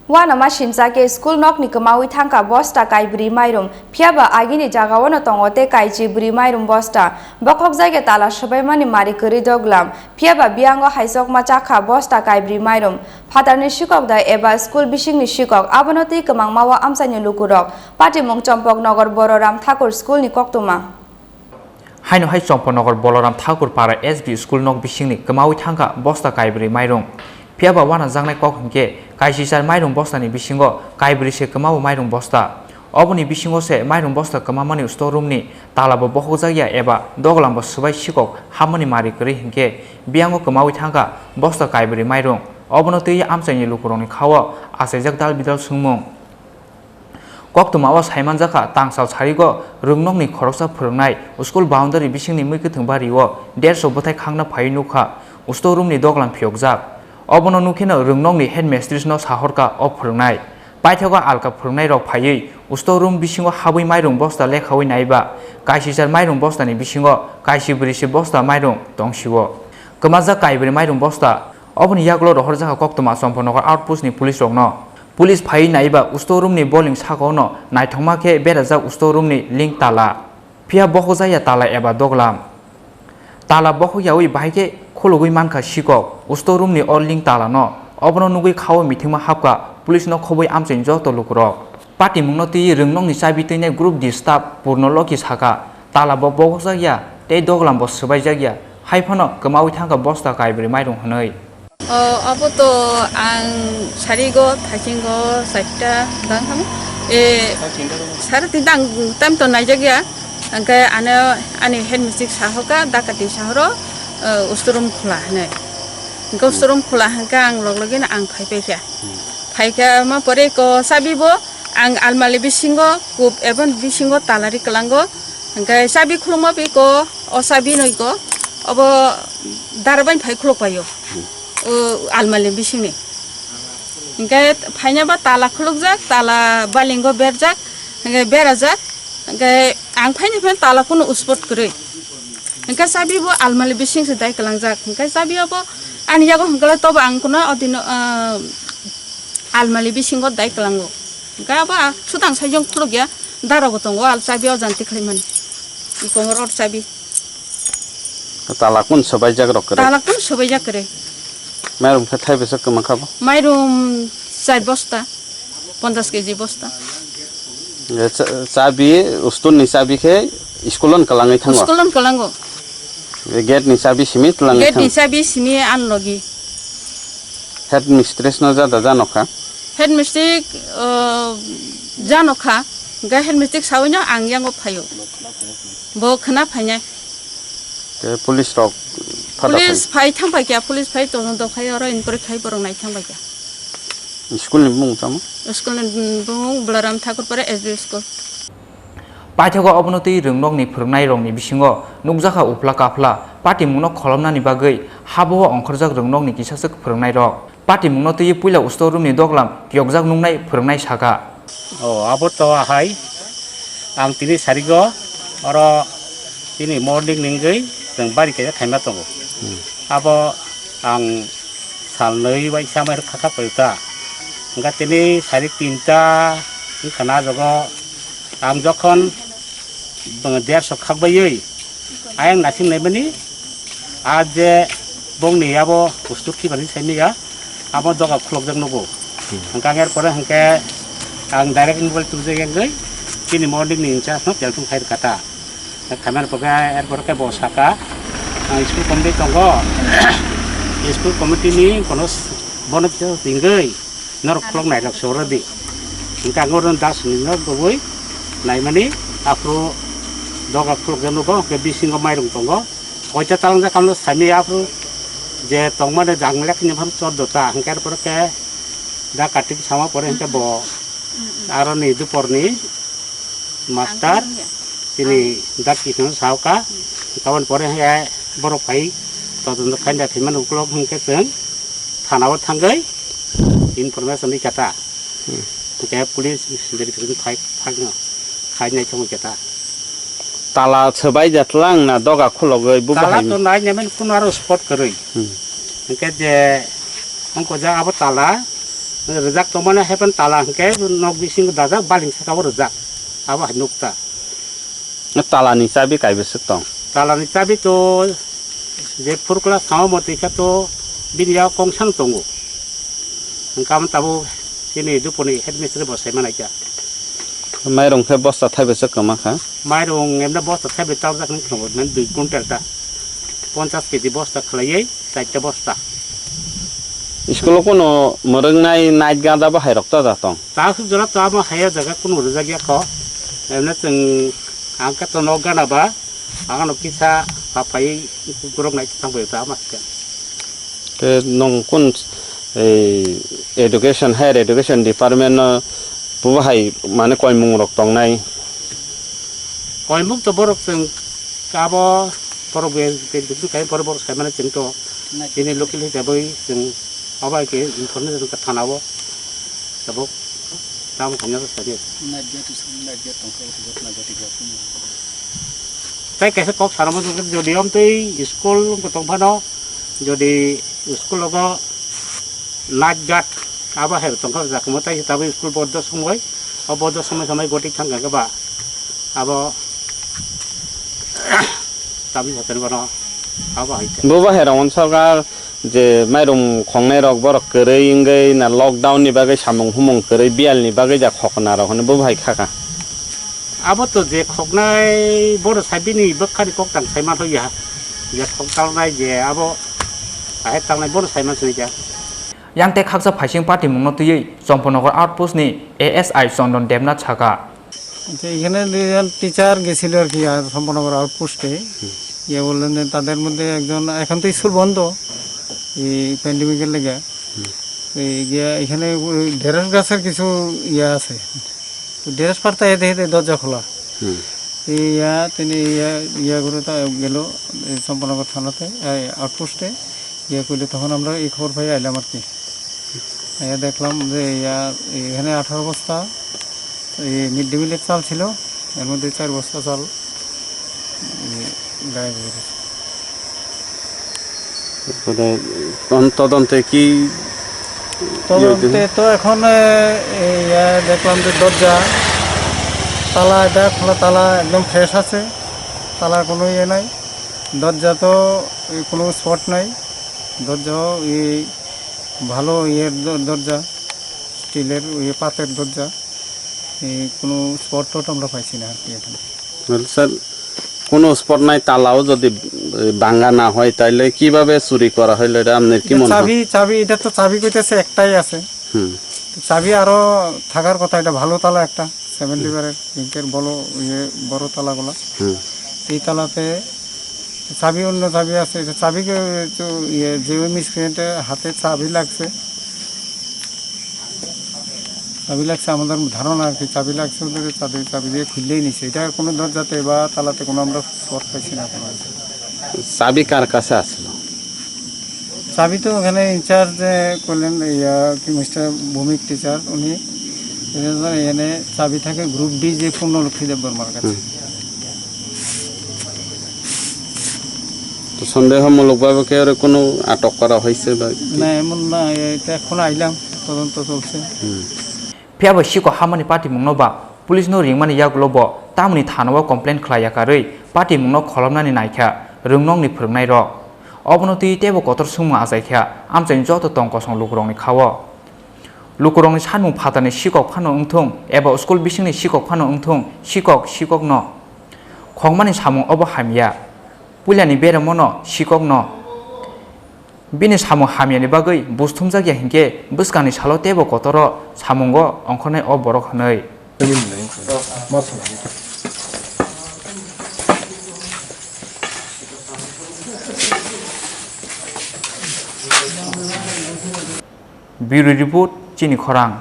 Wana masimsa ke school nok ni kemawi thangka Bosta kai bri Mairung phiaba agini jagawana tongote kai chi bri Mairung Bosta bokhok jage tala sabai mani mari kori doglam phiaba biango haisok machakha Bosta kai bri Mairung phatarni shikok da eba school bisingni shikok abonoti kemangmawa amsani lukurok patimung chompok nogor Balaram Thakur school ni koktuma Haino hai chompok nogor Balaram Thakur para SB school nok bisingni kemawi thangka Bosta kai bri Mairung phiaba wana jangnai kok hingke kaisisar Mairung Bosta ni bisingo kaibri se kemawo Mairung Bosta oboni bisingo se Mairung Bosta kemamani storeroom ni talabo bokhojagya eba doglambo subai sikok hamani mari kori hingke biango kemawi thangka Bosta kaibri Mairung obono tei amsaini lukuroni khawo asejak dal bidal sungmung koktumawa saimanjaka tangsal sarigo rungnokni khoroksa phurungnai school boundary bisingni muikithung bariwo 150 bothai khangna phai nukha storeroom ni doglam phiokjak obono nukhino rungnokni headmistress no sahorka ophurungnai paithoga alka phurungnai rok phaiyi storeroom bisingo habui Mairung Bosta lekhawi naiba kaisisar Mairung Bosta ni bisingo kaisibri se Bosta Mairung tongsiwo kemaja kaibri Mairung Bosta oboni yaklo rohorjaka koktoma somponogor outpost ni police rokno police phai naiba storeroom ni bowling sakono naithongma khe berajak storeroom ni link tala phia bokhojaya tala eba doglam tala bokhoyawi baike khulugui manka sikok storeroom ni orling tala no obono nugui khawo mithingma hapka police no khoboi amchain joto lukurok party mungno ti rungnong ni chabi tine group di staff purno loki saka tala bo bokhojagya tei doglam bo subai jagya haifano kemawi thangka Bosta kaibri Mairung honoi abo to ang sarigo thakingo saita dang ham sar tindang tam to naijagya angka ani headmistress sahoka dakati sahoro storeroom khula ne storeroom khula hangka ang loglogin ang phaika ma pore ko sabibo ang almali bisingo kup even bisingo talari kelango hangka sabi khuluma bi ko o sabi noi ko obo darbain phai khulok payo almali bisingni hangka phaina ba tala khulokjak tala balingo berjak hangka berajak hangka ang phaini phan tala kuno uspot kore hingga sabi bo almali bising sedai kelangjak hingga sabi bo ani jago hingga to ba ang kuno odino almali bising go dai kelango hingga ba sudang sajong khulok ya daro go tongo al sabi o janti khliman ikomor or sabi talakun sabai jak rok kare talakun sabai jak kare Mairung khathai besak kama khabo Mairung 4 bosta 50 kg bosta sabi ustun ni sabi khe skulon kalangai thango skulon kalango gate ni sabi simi tlangai gate ni sabi simi anlogi headmistress no jada janokha headmistress janokha ga headmistress sawnya angyango phayo bo khana phanya te police rok police phai thangpa kya police phai to do khai aro inkore khai borong nai thangpa kya school ni mung tamo school ni bung Balaram Thakur pare SB school paithogo obonoti rungnok ni phurungnai rong ni bisingo nukjaka upla kapla party mungno kholomna ni bagui habo ongkhorjak rungnok ni kisasek phurungnai rok party mungno tei puila storeroom ni doglam pyokjak nungnai phurungnai saka abo to hai ang tini sarigo oro tini morning ningai teng bari ke thaima tongo abo ang salnoi bai samai khaka pelta enggak tini sari tinta khana jogo ang jokhon bangder sok khakbai ayang nasing nebani aje bongni abo ustuk ki bani saimiga abo doga khlokjak nugo angkanger pore hangke ang direct involve tuje gengai kini morning ni cha nok jaltung khair kata kamar poga er pore ke bosaka school committee tongo school committee ni kono bonok jo tingai nor khlok nai rok sorodi angkangor das ni nok boi nai mani afro doga khlok janu ko ke bisingo Mairung tongo oja talangja kamlo sami afro je tongma de janglek ni pham chod dota hangker por ke da katik sama pore hangke bo aro ni duporni master ini dak kitno sauka kawan pore he borok pai to to khanda thiman uklok hangke seng thanaw thangai information ni kata ke police dari kitu khai phagno khai nai thong kata tala sabai jatlang na doga khulogoi bu tala bahai to nai nemen kunaro spot koroi hangke je angko ja abo tala rejak to mana hepan tala ke nok bising dajak baling sakabo rejak abo nukta tala ni sabi kai besek tong tala ni sabi to je furkla sama moti ka to binya kongsang tongo kam tabu sini du poni headmistress bosai mana ja Mairung ke Bosta thai besek kama kha Mairung emna Bosta thai betal jak ni khong men 2 kuntal ta 50 kg Bosta khlai 4 Bosta School kono moreng nai night gada ba hai rokta da tong ta su jora ta ma haya jaga kuno rejak ya ko emna teng angka to noga na ba angan okisa papai kurang naik tang be ta ma ke nong kun education higher education department no bu hai mane koi mung rok tong nai koi mung to borok teng kabo borok be du kai borok sai mane teng to ini lokal he jaboi teng abai ke information ka thanawo sabo tam khanya sa je na je tu na je tong ka na je ti tai kaisa kok saramo jodi om tei school ko tong phano jodi school logo night guard aba her tong ka jak mo tai tabe school bodo সময় bodo সময় goti thang ga ba abo tabi hoten bano aba haite bu ba hera on sarkar je Mairung khongnai rok borok korei ingai na lockdown ni bagai samung humung korei bial ni bagai ja khokna rok ne bu bhai khaka abo to je khoknai boro sabini bakhari kok tang saima thoya je khoktal nai je abo ahe tang nai boro saima thoi ja yang te khaksa phaising party mungno tuyei Champanagar outpost ni ASI Chandan Debnath ছাকা এখানে teacher গেছিল আর কি সম্পূর্ণগর আউটপোস্টে ইয়ে বললেন যে তাদের মধ্যে একজন এখন তো স্কুল বন্ধ এই প্যান্ডেমিকের লেগে এখানে ঢেঁড়স গাছের কিছু ইয়া আছে ঢেঁড়স পাড়তে হেঁটে হেঁটে দরজা খোলা ইয়া তিনি ইয়া করে গেল চম্পনগর থানাতে আউটপোস্টে ইয়ে করলে তখন আমরা এই খবর পাই আইলাম আর কি দেখলাম যে এখানে 18 বস্তা মিড ডে মিলের চাল ছিল এর মধ্যে 4 বস্তা চাল গায়ে তদন্তে কি তদন্তে তো এখন দেখলাম যে দরজা তালা এটা খোলা তালা একদম ফ্রেশ আছে তালার কোনো ইয়ে নাই দরজা তো কোনো স্পট নাই দরজাও ভালো ইয়ের দরজা স্টিলের ইয়ে পাতের দরজা কোনো স্পট টট আমরা পাইছি না আর কি এখানে স্যার কোনো স্পট নাই তালাও যদি ভাঙা না হয় তাইলে কিভাবে চুরি করা হইলো এটা আপনার কি মনে হয় চাবি এটা তো চাবি কইতেছে একটাই আছে চাবি আরো থাকার কথা এটা ভালো তালা একটা 7 লিভারের ইঙ্কের বড় তালাগুলো এই তালাতে চাবি অন্য চাবি আছে এটা চাবিকে তো যে মিসক্রিয়েন্টে হাতে চাবি লাগছে আমাদের ধারণা আর কি চাবি লাগছে ওদের চাবি দিয়ে খুললেই নিছে এটা কোনো দরজাতে বা তালাতে কোনো আমরা স্পট পাইছি না কোনো চাবি কার কাছে আসল চাবি তো ওখানে ইনচার্জ করলেন কি মিস্টার ভৌমিক টিচার উনি এখানে চাবি থাকে গ্রুপ ডি যে পূর্ণলক্ষ্মীদেব বর্মার কাছে তো সন্দেহমূলকভাবে কি আর কোনো আটক করা হয়েছে বা না এমন না এটা এখন আইলাম তদন্ত চলছে phiaba shiko hamani party mungno ba police no ringmani yaklo bo tamni thanawa complaint khlaiyakarei party mungno kholomnani naikha rungnong ni phurungnai ro obonoti tebo kotor summa ajaikha amchain joto tongko song lukurongni khawo lukurongni sanmung phatani sikok phano ungthung eba school bisingni sikok phano ungthung sikok no khongmani samung obo hamya pulyani beremono sikok no bini samung hamyani bagui busthumjagya hingke buskani salo tebo kotoro samungo ongkhonai o borok hanai Bureau report Chini Khorang